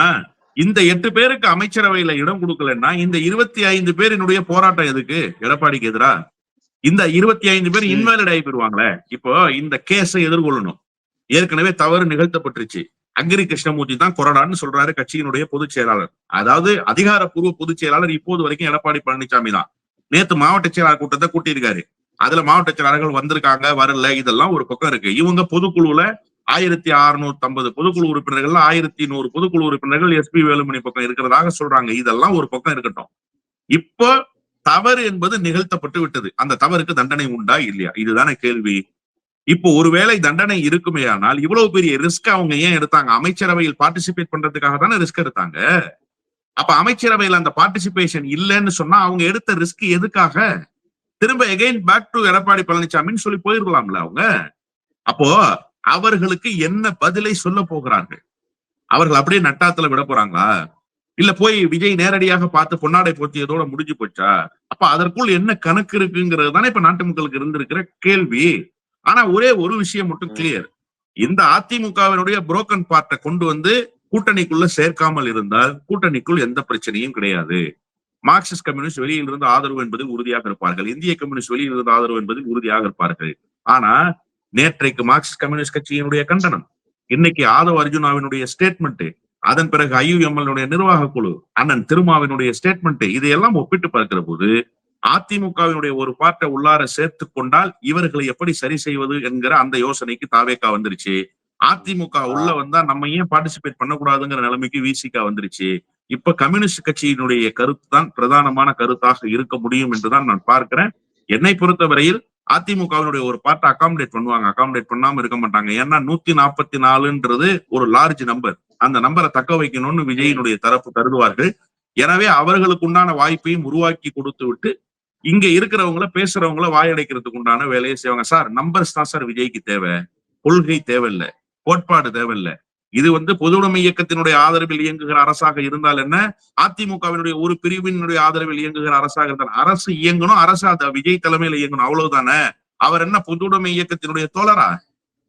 இந்த 8 பேருக்கு அமைச்சரவையில இடம் கொடுக்கலன்னா இந்த 25 பேரினுடைய போராட்டம் எதுக்கு? எடப்பாடிக்கு எதிரா இந்த 25 பேர் இன்வாலிட் ஆகி போயிருவாங்களே. இப்போ இந்த கேஸை எதிர்கொள்ளணும். ஏற்கனவே தவறு நிகழ்த்தப்பட்டுருச்சு. அங்கிரி கிருஷ்ணமூர்த்தி தான் கொறடான்னு சொல்றாரு கட்சியினுடைய பொதுச் செயலாளர். அதாவது அதிகாரப்பூர்வ பொதுச் செயலாளர் இப்போது வரைக்கும் எடப்பாடி பழனிசாமி தான். நேத்து மாவட்ட செயலாளர் கூட்டத்தை கூட்டியிருக்காரு. அதுல மாவட்ட செயலாளர்கள் வந்திருக்காங்க, வரல, இதெல்லாம் ஒரு பக்கம் இருக்கு. இவங்க பொதுக்குழுல 1650 பொதுக்குழு உறுப்பினர்கள், 1100 பொதுக்குழு உறுப்பினர்கள் எஸ்பி வேலுமணி பக்கம் இருக்கிறதாக சொல்றாங்க. இதெல்லாம் ஒரு பக்கம் இருக்கட்டும். இப்போ தவறு என்பது நிகழ்த்தப்பட்டு விட்டது. அந்த தவறுக்கு தண்டனை உண்டா இல்லையா? இதுதானே கேள்வி. இப்போ ஒருவேளை தண்டனை இருக்குமே ஆனால் இவ்வளவு பெரிய ரிஸ்க் அவங்க ஏன் எடுத்தாங்க? அமைச்சரவையில் பார்ட்டிசிபேட் பண்றதுக்காக தானே ரிஸ்க் எடுத்தாங்க. அப்ப அமைச்சரவையில் அந்த பார்ட்டிசிபேஷன் இல்லைன்னு சொன்னா அவங்க எடுத்த ரிஸ்க் எதுக்காக? திரும்ப எகைன் பேக் டு எடப்பாடி பழனிசாமின்னு சொல்லி போயிருக்கலாம்ல அவங்க. அப்போ அவர்களுக்கு என்ன பதிலை சொல்ல போகிறார்கள்? அவர்கள் அப்படியே நட்டாத்துல விட போறாங்களா? இல்ல போய் விஜய் நேரடியாக பார்த்து பொன்னாடை போத்தியதோட முடிஞ்சு போச்சா? அப்ப அதற்குள் என்ன கணக்கு இருக்குங்கிறது தானே இப்ப நாட்டு மக்களுக்கு இருந்திருக்கிற கேள்வி. ஆனா ஒரே ஒரு விஷயம் மட்டும் கிளியர். இந்த அதிமுகவினுடைய புரோக்கன் பார்ட்டை கொண்டு வந்து கூட்டணிக்குள்ள சேர்க்காமல் இருந்தால் கூட்டணிக்குள் எந்த பிரச்சனையும் கிடையாது. மார்க்சிஸ்ட் கம்யூனிஸ்ட் வெளியில் இருந்து ஆதரவு என்பதில் உறுதியாக இருப்பார்கள். இந்திய கம்யூனிஸ்ட் வெளியில் இருந்து ஆதரவு என்பதில் உறுதியாக இருப்பார்கள். ஆனா நேற்றைக்கு மார்க்சிஸ்ட் கம்யூனிஸ்ட் கட்சியினுடைய கண்டனம், இன்னைக்கு ஆதவ் அர்ஜுனாவினுடைய ஸ்டேட்மெண்ட், அதன் பிறகு IUML நிர்வாக குழு அண்ணன் திருமாவினுடைய ஸ்டேட்மெண்ட், இதையெல்லாம் ஒப்பிட்டு பார்க்கிற போது அதிமுகவினுடைய ஒரு பார்ட்டை உள்ளார சேர்த்து கொண்டால் இவர்களை எப்படி சரி செய்வது என்கிற அந்த யோசனைக்கு தாவேகா வந்துருச்சு. அதிமுக உள்ள வந்தா நம்ம ஏன் பார்ட்டிசிபேட் பண்ணக்கூடாதுங்கிற நிலைமைக்கு விசிகா வந்துருச்சு. இப்ப கம்யூனிஸ்ட் கட்சியினுடைய கருத்து தான் பிரதானமான கருத்தாக இருக்க முடியும் என்றுதான் நான் பார்க்கிறேன். என்னை பொறுத்தவரையில் அதிமுகவினுடைய ஒரு பார்ட்டை அகாமடேட் பண்ணுவாங்க, அகாமடேட் பண்ணாம இருக்க மாட்டாங்க. ஏன்னா 144 ஒரு லார்ஜ் நம்பர். அந்த நம்பரை தக்க வைக்கணும்னு விஜயினுடைய தரப்பு கருதுவார்கள். எனவே அவர்களுக்கு உண்டான வாய்ப்பையும் உருவாக்கி கொடுத்து விட்டு இங்க இருக்கிறவங்கள பேசுறவங்கள வாயடைக்கிறதுக்கு உண்டான வேலையை செய்வாங்க. சார் நம்பர்ஸ் தான் சார் விஜய்க்கு தேவை, கொள்கை தேவையில்லை, கோட்பாடு தேவையில்லை. இது பொதுவுடைமை இயக்கத்தினுடைய ஆதரவில் இயங்குகிற அரசாக இருந்தால் என்ன, அதிமுகவினுடைய ஒரு பிரிவினுடைய ஆதரவில் இயங்குகிற அரசாக இருந்தால் அரசு இயங்கணும், அரசு அந்த விஜய் தலைமையில இயங்கணும், அவ்வளவுதானே. அவர் என்ன பொதுவுடைமை இயக்கத்தினுடைய தோழரா?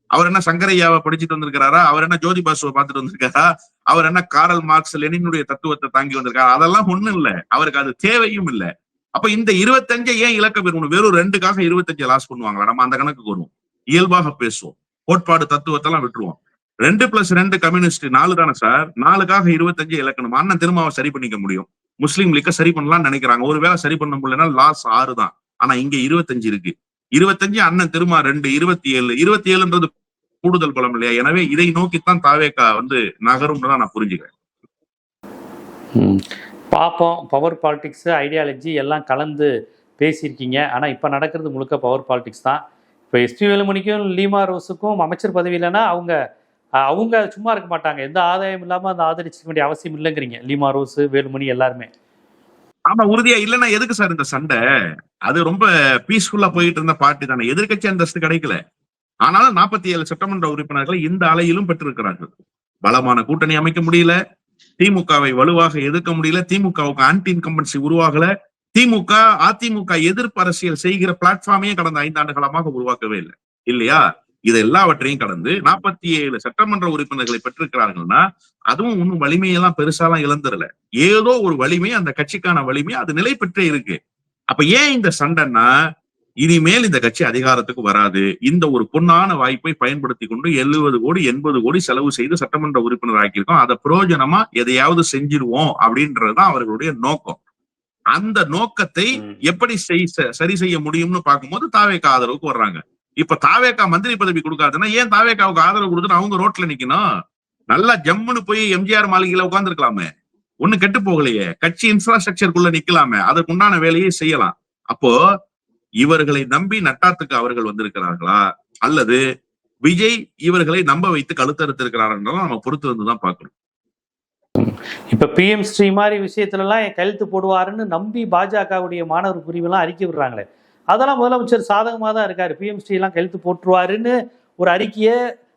அவர் என்ன சங்கரையாவை படிச்சுட்டு வந்திருக்கிறாரா? அவர் என்ன ஜோதி பாசுவை பார்த்துட்டு வந்திருக்காரா? அவர் என்ன காரல் மார்க்ஸ் லெனினுடைய தத்துவத்தை தாங்கி வந்திருக்காரா? அதெல்லாம் ஒண்ணும் இல்ல, அவருக்கு அது தேவையும் இல்லை. அப்ப இந்த 25 ஏன் இலக்க பெறணும்? வெறும் 2க்காக 25 லாஸ் பண்ணுவாங்களா? நம்ம அந்த கணக்குக்கு வருவோம், இயல்பாக பேசுவோம், கோட்பாடு தத்துவத்தை எல்லாம் விட்டுருவோம். 2+2 கம்யூனிஸ்ட் 4 தானே சார், 4க்காக 25 இலக்கணும். அண்ணன் திருமாவை சரி பண்ணிக்க முடியும், முஸ்லீம் லீக்க சரி பண்ணலாம்னு நினைக்கிறாங்க. ஒருவேளை சரி பண்ண முடியலன்னா லாஸ் 6 தான். ஆனா இங்க 25 இருக்கு. 25 அண்ணன் திருமா 2, 27ன்றது கூடுதல் பலம் இல்லையா? எனவே இதை நோக்கித்தான் தாவேகா நகரும்னு தான் நான் புரிஞ்சுக்கிறேன். பார்ப்போம். பவர் பாலிடிக்ஸ், ஐடியாலஜி எல்லாம் கலந்து பேசியிருக்கீங்க. ஆனால் இப்போ நடக்கிறது முழுக்க பவர் பாலிடிக்ஸ் தான். இப்போ எஸ்பி வேலுமணிக்கும் லீமா ரோஸுக்கும் அமைச்சர் பதவி இல்லைன்னா அவங்க சும்மா இருக்க மாட்டாங்க. எந்த ஆதாயம் இல்லாமல் அந்த ஆதரிச்சிக்க வேண்டிய அவசியம் இல்லைங்கிறீங்க, லீமா ரோஸ், வேலுமணி எல்லாருமே. ஆமா, உறுதியா இல்லைன்னா எதுக்கு சார் இந்த சண்டை? அது ரொம்ப பீஸ்ஃபுல்லா போயிட்டு இருந்த பார்ட்டி தானே, எதிர்கட்சி அந்தஸ்து கிடைக்கல. ஆனாலும் 47 சட்டமன்ற உறுப்பினர்களை இந்த அலையிலும் பெற்றிருக்கிறார்கள். பலமான கூட்டணி அமைக்க முடியல, திமுகவை வலுவாக எதிர்க்க முடியல, திமுகவுக்கு ஆன்டி இன்கம்பன்சி உருவாகல, திமுக அதிமுக எதிர்ப்பு அரசியல் செய்கிற பிளாட்ஃபார்மையே கடந்த 5 ஆண்டு காலமாக உருவாக்கவே இல்லை இல்லையா? இது எல்லாவற்றையும் கடந்து 47 சட்டமன்ற உறுப்பினர்களை பெற்றிருக்கிறார்கள்னா அதுவும் இன்னும் வலிமையெல்லாம் பெருசாலாம் இழந்துடல. ஏதோ ஒரு வலிமை, அந்த கட்சிக்கான வலிமை அது நிலை பெற்றே இருக்கு. அப்ப ஏன் இந்த சண்டைன்னா, இனிமேல் இந்த கட்சி அதிகாரத்துக்கு வராது. இந்த ஒரு பொன்னான வாய்ப்பை பயன்படுத்தி கொண்டு 70 கோடி 80 கோடி செலவு செய்து சட்டமன்ற உறுப்பினர் ஆக்கியிருக்கோம், அதை பிரயோஜனமா எதையாவது செஞ்சிருவோம் அப்படின்றதுதான் அவர்களுடைய நோக்கம். அந்த நோக்கத்தை எப்படி சரி செய்ய முடியும்னு பார்க்கும்போது தாவேகா ஆதரவுக்கு வர்றாங்க. இப்ப தாவேகா மந்திரி பதவி கொடுக்காதுன்னா ஏன் தாவேகாவுக்கு ஆதரவு கொடுத்துட்டு அவங்க ரோட்ல நிக்கணும்? நல்லா ஜம்முன்னு போய் எம்ஜிஆர் மாளிகையில உட்கார்ந்து இருக்கலாமே, ஒண்ணு கெட்டு போகலையே, கட்சி இன்ஃப்ராஸ்ட்ரக்சருக்குள்ள நிக்கலாமே, அதற்கு உண்டான வேலையை செய்யலாம். அப்போ இவர்களை நம்பி நட்டாத்துக்கு அவர்கள் வந்திருக்கிறார்களா அல்லது விஜய் இவர்களை நம்ப வைத்து கழுத்தறுத்திருக்கிறார்கள் நம்ம பொறுத்து வந்துதான் பார்க்கணும். இப்ப PM ஸ்ரீ மாதிரி விஷயத்துல எல்லாம் கையெழுத்து போடுவாருன்னு நம்பி பாஜகவுடைய மாணவர் பிரிவெல்லாம் அறிக்கை விடுறாங்களே, அதெல்லாம் முதலமைச்சர் சாதகமா தான் இருக்காரு. PM ஸ்ரீ எல்லாம் கையெழுத்து போட்டுருவாருன்னு ஒரு அறிக்கையை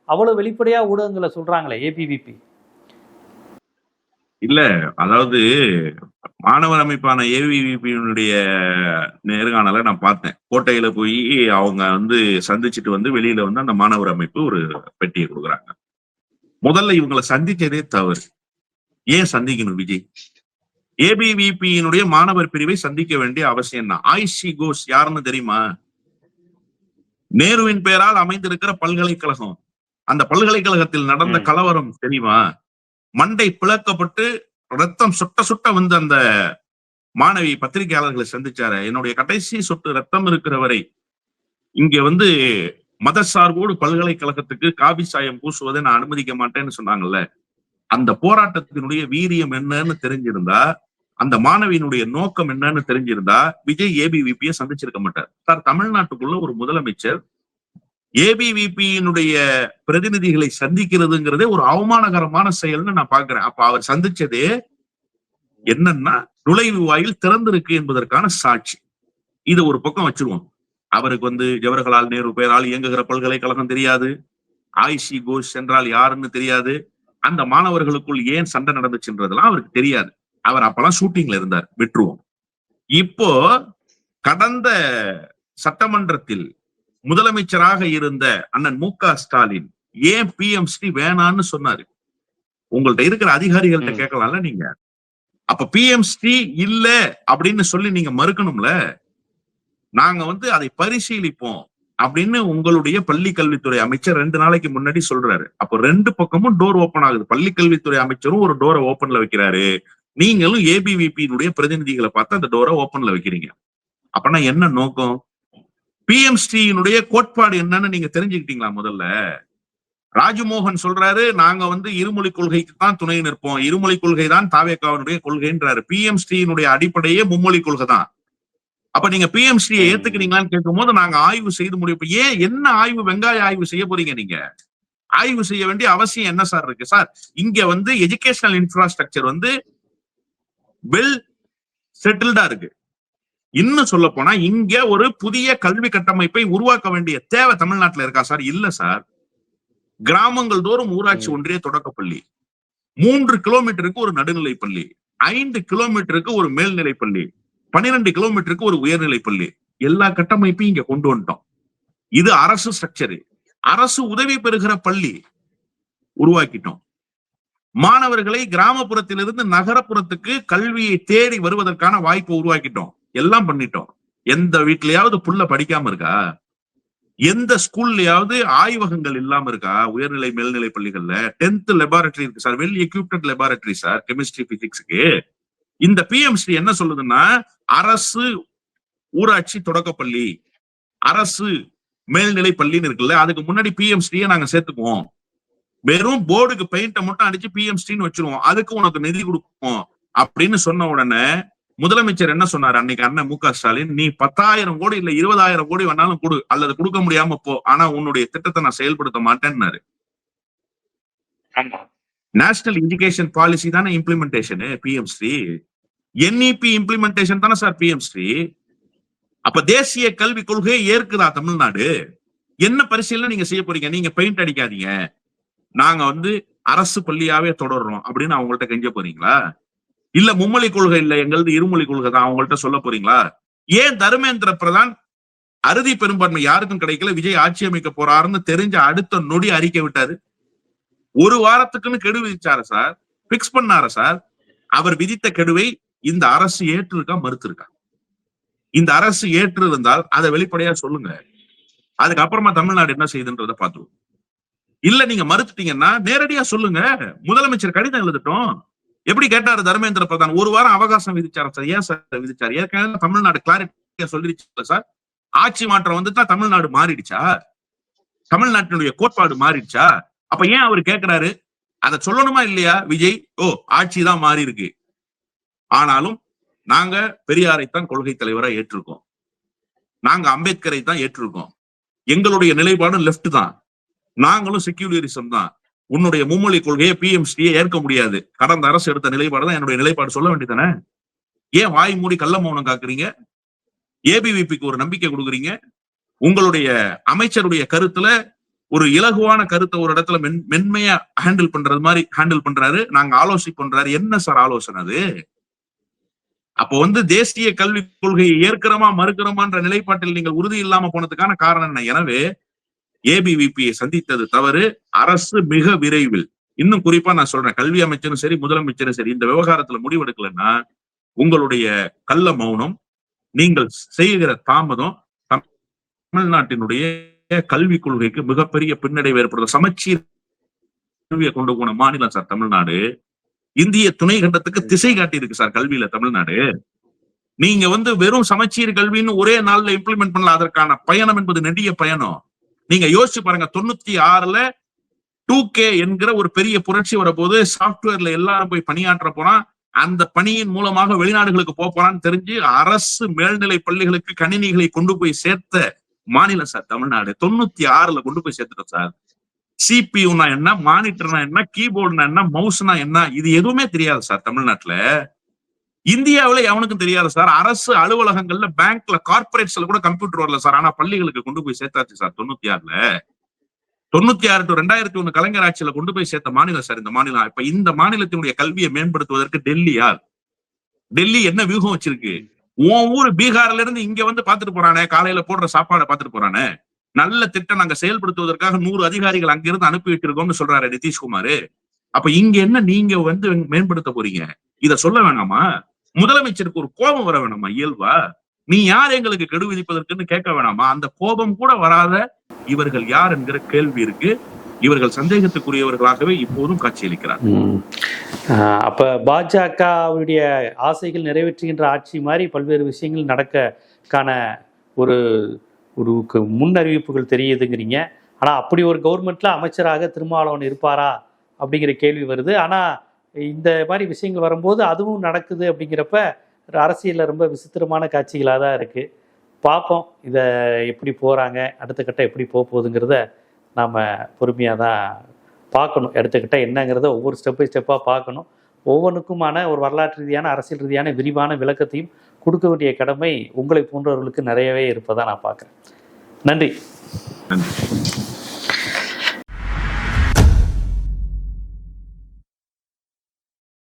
அவ்வளவு வெளிப்படையா ஊடகங்களை சொல்றாங்களே ABVP. இல்ல, அதாவது மாணவர் அமைப்பான ABVP நேர்காணலை நான் பார்த்தேன். கோட்டையில போய் அவங்க சந்திச்சுட்டு வெளியில அந்த மாணவர் அமைப்பு ஒரு பெட்டியை கொடுக்குறாங்க. முதல்ல இவங்களை சந்திச்சதே தவறு. ஏன் சந்திக்கணும் விஜய்? ABVP மாணவர் பிரிவை சந்திக்க வேண்டிய அவசியம் என்ன? ஐசி கோஸ் யாருன்னு தெரியுமா? நேருவின் பெயரால் அமைந்திருக்கிற பல்கலைக்கழகம். அந்த பல்கலைக்கழகத்தில் நடந்த கலவரம் தெரியுமா? மண்டை பிளக்கப்பட்டு ரத்தம் சுட்ட சுட்ட அந்த மாணவி பத்திரிகையாளர்களை சந்திச்சாரு. என்னுடைய கடைசி சொட்டு ரத்தம் இருக்கிற வரை இங்க மதசார்போடு பல்கலைக்கழகத்துக்கு காபி சாயம் பூசுவதை நான் அனுமதிக்க மாட்டேன்னு சொன்னாங்கல்ல. அந்த போராட்டத்தினுடைய வீரியம் என்னன்னு தெரிஞ்சிருந்தா அந்த மாணவியினுடைய நோக்கம் என்னன்னு தெரிஞ்சிருந்தா விஜய் ஏபிவிபியை சந்திச்சிருக்க மாட்டார். சார், தமிழ்நாட்டுக்குள்ள ஒரு முதலமைச்சர் ஏபிவிபியினுடைய பிரதிநிதிகளை சந்திக்கிறதுங்கிறதே ஒரு அவமானகரமான செயல்னு நான் பாக்குறேன். அப்ப அவர் சந்திச்சதே என்னன்னா நுழைவு வாயில் திறந்திருக்கு என்பதற்கான சாட்சி. இது ஒரு பக்கம் வச்சிருவோம். அவருக்கு ஜவஹர்லால் நேரு பெயரால் இயங்குகிற பல்கலைக்கழகம் தெரியாது, ஆயிஷி கோஷ் என்றால் யாருன்னு தெரியாது, அந்த மாணவர்களுக்குள் ஏன் சண்டை நடந்துச்சுன்றதெல்லாம் அவருக்கு தெரியாது. அவர் அப்பெல்லாம் ஷூட்டிங்ல இருந்தார், விட்டுருவோம். இப்போ கடந்த சட்டமன்றத்தில் முதலமைச்சராக இருந்த அண்ணன் மு.க. ஸ்டாலின் ஏன் பிஎம்ஸ்டி வேணான்னு சொன்னாரு. உங்கள்ட்ட இருக்கிற அதிகாரிகள்ட்ட கேட்கலாம்ல நீங்க. அப்ப பிஎம்ஸ்டி இல்ல அப்படின்னு சொல்லி நீங்க மறுக்கணும்ல. நாங்க அதை பரிசீலிப்போம் அப்படின்னு உங்களுடைய பள்ளி கல்வித்துறை அமைச்சர் 2 நாளைக்கு முன்னாடி சொல்றாரு. அப்போ 2 பக்கமும் டோர் ஓபன் ஆகுது. பள்ளி கல்வித்துறை அமைச்சரும் ஒரு டோரை ஓபன்ல வைக்கிறாரு, நீங்களும் ஏபிவிபியினுடைய பிரதிநிதிகளை பார்த்து அந்த டோரை ஓபன்ல வைக்கிறீங்க. அப்பனா என்ன நோக்கம்? பிஎம்ஸ்டியினுடைய கோட்பாடு என்னன்னு நீங்க தெரிஞ்சுக்கிட்டீங்களா? முதல்ல ராஜ்மோகன் சொல்றாரு, நாங்க இருமொழி கொள்கைக்கு தான் துணை நிற்போம், இருமொழி கொள்கை தான் தாவேகாவினுடைய கொள்கைன்றாரு. பிஎம்ஸ்டியினுடைய அடிப்படையே மும்மொழி கொள்கை தான். அப்ப நீங்க பிஎம்ஸ்டியை ஏத்துக்கிறீங்களான்னு கேட்கும் போது நாங்க ஆய்வு செய்து முடிவு. ஏன் என்ன ஆய்வு, வெங்காய ஆய்வு செய்ய போறீங்க? நீங்க ஆய்வு செய்ய வேண்டிய அவசியம் என்ன சார் இருக்கு? சார், இங்க எஜுகேஷனல் இன்ஃப்ராஸ்ட்ரக்சர் வெல் செட்டில்டா இருக்கு. இன்னும் சொல்ல போனா இங்க ஒரு புதிய கல்வி கட்டமைப்பை உருவாக்க வேண்டிய தேவை தமிழ்நாட்டுல இருக்கா சார்? இல்ல சார். கிராமங்கள் தோறும் ஊராட்சி ஒன்றிய தொடக்கப்பள்ளி, 3 கிலோமீட்டருக்கு ஒரு நடுநிலை பள்ளி, 5 கிலோமீட்டருக்கு ஒரு மேல்நிலை பள்ளி, 12 கிலோமீட்டருக்கு ஒரு உயர்நிலை பள்ளி, எல்லா கட்டமைப்பையும் இங்க கொண்டு வந்துட்டோம். இது அரசு ஸ்ட்ரக்சர். அரசு உதவி பெறுகிற பள்ளி உருவாக்கிட்டோம். மாணவர்களை கிராமப்புறத்திலிருந்து நகரப்புறத்துக்கு கல்வியை தேடி வருவதற்கான வாய்ப்பை உருவாக்கிட்டோம். எல்லாம் பண்ணிட்டோம். எந்த வீட்லயாவது புள்ள படிக்காம இருக்கா? எந்த ஸ்கூல்லயாவது ஆய்வகங்கள் இல்லாம இருக்கா? உயர்நிலை மேல்நிலை பள்ளிகள்ல 10th லெபார்டரி இருக்கு sir, well equipped laboratory sir, chemistry பிசிக்ஸ்க்கு. இந்த பிஎம்ஸ்டி என்ன சொல்லுதுன்னா, அரசு ஊராட்சி தொடக்கப்பள்ளி, அரசு மேல்நிலை பள்ளின்னு இருக்குல்ல, அதுக்கு முன்னாடி பிஎம்ஸ்டியை நாங்க சேர்த்துக்குவோம். வெறும் போர்டுக்கு பெயிண்ட மட்டும் அடிச்சு பிஎம்ஸ்டின்னு வச்சிருவோம், அதுக்கு உனக்கு நிதி கொடுப்போம் அப்படின்னு சொன்ன உடனே முதலமைச்சர் என்ன சொன்னாரு அன்னைக்கு அண்ணன் மு.க. ஸ்டாலின்? நீ 10,000 கோடி இல்ல 20,000 கோடி வேணாலும் கொடு, அல்லது கொடுக்க முடியாம போ, ஆனா உன்னுடைய திட்டத்தை நான் செயல்படுத்த மாட்டேன்னாரு. நேஷனல் எஜுகேஷன் பாலிசி தானே இம்ப்ளிமெண்டேஷன் பிஎம்ஸ்டி. என்இபி இம்ப்ளிமெண்டேஷன் தானே சார் பிஎம்ஸ்டி. அப்ப தேசிய கல்விக் கொள்கையை ஏற்குதா தமிழ்நாடு? என்ன பரிசீலனை நீங்க செய்ய போறீங்க? நீங்க பெயிண்ட் அடிக்காதீங்க, நாங்க அரசு பள்ளியாவே தொடர்றோம் அப்படின்னு அவங்கள்ட்ட கெஞ்ச போறீங்களா? இல்ல மும்மொழி கொள்கை இல்ல, எங்களது இருமொழி கொள்கை தான் அவங்கள்ட்ட சொல்ல போறீங்களா? ஏன் தர்மேந்திர பிரதான் அறுதி பெரும்பான்மை யாருக்கும் கிடைக்கல, விஜய் ஆட்சி அமைக்க போறாருன்னு தெரிஞ்ச அடுத்த நொடி அறிக்கை விட்டாரு? 1 வாரத்துக்குன்னு கெடு விதிச்சாரு சார், பிக்ஸ் பண்ணாரு சார். அவர் விதித்த கெடுவை இந்த அரசு ஏற்றிருக்கா மறுத்திருக்கா? இந்த அரசு ஏற்று இருந்தால் அதை வெளிப்படையா சொல்லுங்க. அதுக்கப்புறமா தமிழ்நாடு என்ன செய்யுதுன்றத பாத்துருவோம். இல்ல நீங்க மறுத்துட்டீங்கன்னா நேரடியா சொல்லுங்க. முதலமைச்சர் கடிதம் எழுதட்டும். எப்படி கேட்டாரு தர்மேந்திர பிரதான்? 1 வாரம் அவகாசம் விதிச்சாரு சார். ஏன் சார் விதிச்சாரு? ஏற்கனவே தமிழ்நாடு கிளாரிட்டியா சொல்லிருச்சு சார். ஆட்சி மாற்றம் வந்துட்டா தமிழ்நாடு மாறிடுச்சா? தமிழ்நாட்டினுடைய கோட்பாடு மாறிடுச்சா? அப்ப ஏன் அவர் கேட்கிறாரு? அதை சொல்லணுமா இல்லையா விஜய்? ஆட்சி தான் மாறி இருக்கு, ஆனாலும் நாங்க பெரியாரைத்தான் கொள்கை தலைவரா ஏற்றிருக்கோம், நாங்க அம்பேத்கரை தான் ஏற்றிருக்கோம், எங்களுடைய நிலைப்பாடு லெப்ட் தான், நாங்களும் செக்யூலரிசம் தான், உன்னுடைய மும்மொழி கொள்கையை பிஎம்ஸ்டியை ஏற்க முடியாது, கடந்த அரசு எடுத்த நிலைப்பாடு தான் என்னுடைய நிலைப்பாடு சொல்ல வேண்டியதானே? ஏன் வாய் மூடி கள்ள மௌனம் காக்குறீங்க? ஏபிவிபிக்கு ஒரு நம்பிக்கை கொடுக்குறீங்க. உங்களுடைய அமைச்சருடைய கருத்துல ஒரு இலகுவான கருத்தை ஒரு இடத்துல மென்மையா ஹேண்டில் பண்றது மாதிரி ஹேண்டில் பண்றாரு, நாங்க ஆலோசி பண்றாரு. என்ன சார் ஆலோசனை அது? அப்போ தேசிய கல்விக் கொள்கையை ஏற்கிறோமா மறுக்கிறோமான்ற நிலைப்பாட்டில் நீங்கள் உறுதி இல்லாம போனதுக்கான காரணம் என்ன? எனவே ஏபிவிபியை சந்தித்தது தவறு. அரசு மிக விரைவில், இன்னும் குறிப்பா நான் சொல்றேன், கல்வி அமைச்சரும் சரி முதலமைச்சரும் சரி இந்த விவகாரத்துல முடிவெடுக்கலன்னா உங்களுடைய கள்ள மௌனம், நீங்கள் செய்கிற தாமதம் தமிழ்நாட்டினுடைய கல்விக் கொள்கைக்கு மிகப்பெரிய பின்னடைவு ஏற்படுத்தும். சமச்சீர் கல்வியை கொண்டு போன மாநிலம் சார் தமிழ்நாடு. இந்திய துணை கண்டத்துக்கு திசை காட்டி இருக்கு சார் கல்வியில தமிழ்நாடு. நீங்க வெறும் சமச்சீர் கல்வின்னு ஒரே நாள்ல இம்ப்ளிமெண்ட் பண்ணல. அதற்கான பயணம் என்பது நெடிய பயணம். நீங்க யோசிச்சு பாருங்க, 96ல 2K என்கிற ஒரு பெரிய புரட்சி வரப்போது, சாப்ட்வேர்ல எல்லாரும் போய் பணியாற்ற போனா அந்த பணியின் மூலமாக வெளிநாடுகளுக்கு போறான்னு தெரிஞ்சு அரசு மேல்நிலை பள்ளிகளுக்கு கணினிகளை கொண்டு போய் சேர்த்த மாநிலம் சார் தமிழ்நாடு. 96ல கொண்டு போய் சேர்த்துட்டோம் சார். சிபியூனா என்ன, மானிட்டர்னா என்ன, கீபோர்டுனா என்ன, மவுஸ்னா என்ன, இது எதுவுமே தெரியாது சார் தமிழ்நாட்டுல. இந்தியாவில எவனுக்கும் தெரியாது சார். அரசு அலுவலகங்கள்ல, பேங்க்ல, கார்பரேட்ஸ்ல கூட கம்ப்யூட்டர் வரல சார். ஆனா பள்ளிகளுக்கு கொண்டு போய் சேர்த்தாச்சு சார் 96ல. 96 to 2001 கலைஞர் ஆட்சியில கொண்டு போய் சேர்த்த மாநிலம் சார் இந்த மாநிலம். இப்ப இந்த மாநிலத்தினுடைய கல்வியை மேம்படுத்துவதற்கு டெல்லி யார்? டெல்லி என்ன வியூகம் வச்சிருக்கு? உன் ஊர் பீகார்ல இருந்து இங்க வந்து பாத்துட்டு போறானே, காலையில போடுற சாப்பாடை பாத்துட்டு போறானே, நல்ல திட்டம் நாங்க செயல்படுத்துவதற்காக 100 அதிகாரிகள் அங்கிருந்து அனுப்பி வச்சிருக்கோம்னு சொல்றாரு நிதிஷ்குமார். அப்ப இங்க என்ன நீங்க வந்து மேம்படுத்த போறீங்க? இத சொல்ல வேணாமா? முதலமைச்சருக்கு ஒரு கோபம் வர வேணாமா? இயல்பா நீ யார் எங்களுக்கு கெடு விதிப்பதற்குன்னு கேட்க வேணாமா? அந்த கோபம் கூட வராத இவர்கள் யார் என்கிற கேள்வி இருக்கு. இவர்கள் சந்தேகத்துக்குரியவர்களாகவே இப்போதும் காட்சியளிக்கிறார். அப்ப பாஜகவுடைய ஆசைகள் நிறைவேற்றுகின்ற ஆட்சி மாதிரி பல்வேறு விஷயங்கள் நடக்கான ஒரு ஒரு முன் அறிவிப்புகள் தெரியுதுங்கிறீங்க. ஆனா அப்படி ஒரு கவர்மெண்ட்ல அமைச்சராக திருமாவளவன் இருப்பாரா அப்படிங்கிற கேள்வி வருது. ஆனா இந்த மாதிரி விஷயங்கள் வரும்போது அதுவும் நடக்குது. அப்படிங்கிறப்ப அரசியல்ல ரொம்ப விசித்திரமான காட்சிகளாக தான் இருக்கு. பார்ப்போம் இதை எப்படி போறாங்க, அடுத்த கட்டம் எப்படி போக போகுதுங்கிறத நாம பொறுமையாக தான் பார்க்கணும். அடுத்த கட்டம் என்னங்கிறத ஒவ்வொரு ஸ்டெப் பை ஸ்டெப்பாக பார்க்கணும். ஒவ்வொன்றுக்குமான ஒரு வரலாற்று ரீதியான, அரசியல் ரீதியான விரிவான விளக்கத்தையும் கொடுக்க வேண்டிய கடமை உங்களை போன்றவர்களுக்கு நிறையவே இருப்பதாக நான் பார்க்குறேன். நன்றி.